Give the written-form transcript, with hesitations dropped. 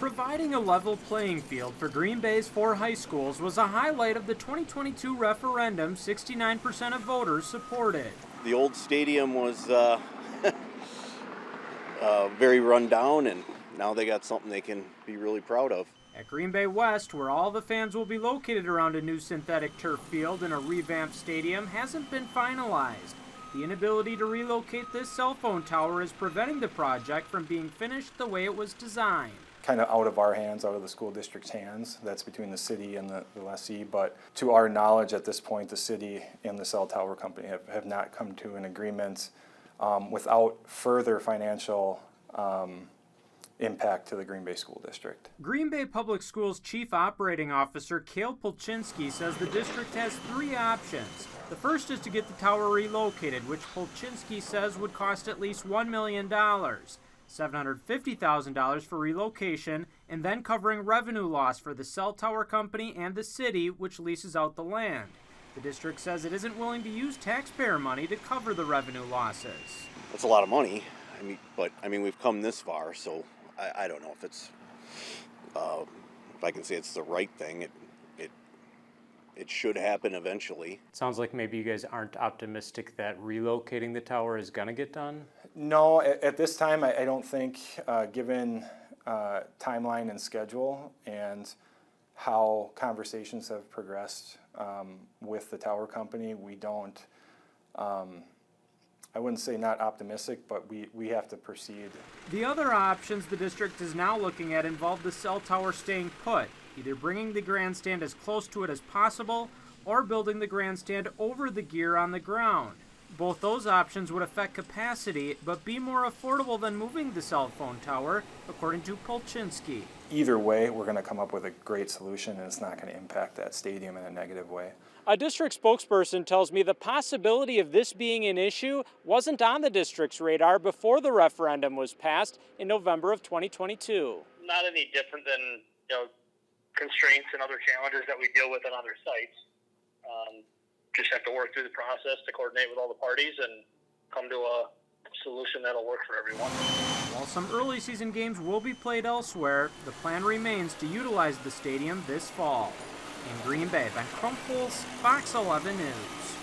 Providing a level playing field for Green Bay's 4 high schools was a highlight of the 2022 referendum 69% of voters supported. The old stadium was very run down, and now they got something they can be really proud of. At Green Bay West, where all the fans will be located around a new synthetic turf field and a revamped stadium, hasn't been finalized. The inability to relocate this cell phone tower is preventing the project from being finished the way it was designed. Kind of out of our hands, out of the school district's hands. That's between the city and the lessee, but to our knowledge at this point, the city and the cell tower company have not come to an agreement without further financial impact to the Green Bay School District. Green Bay Public Schools Chief Operating Officer Cale Polchinski says the district has 3 options. The first is to get the tower relocated, which Polchinski says would cost at least $1 million, $750,000 for relocation, and then covering revenue loss for the cell tower company and the city, which leases out the land. The district says it isn't willing to use taxpayer money to cover the revenue losses. That's a lot of money. But we've come this far, so I don't know if it's, if I can say it's the right thing. It should happen eventually. Sounds like maybe you guys aren't optimistic that relocating the tower is going to get done? No, at this time, I don't think, given timeline and schedule and how conversations have progressed with the tower company, we don't, I wouldn't say not optimistic, but we have to proceed. The other options the district is now looking at involve the cell tower staying put, either bringing the grandstand as close to it as possible or building the grandstand over the gear on the ground. Both those options would affect capacity, but be more affordable than moving the cell phone tower, according to Polchinski. Either way, we're going to come up with a great solution, and it's not going to impact that stadium in a negative way. A district spokesperson tells me the possibility of this being an issue wasn't on the district's radar before the referendum was passed in November of 2022. Not any different than constraints and other challenges that we deal with on other sites. Just have to work through the process to coordinate with all the parties and come to a solution that'll work for everyone. While some early season games will be played elsewhere, the plan remains to utilize the stadium this fall. In Green Bay, Ben Krumholz, Fox 11 News.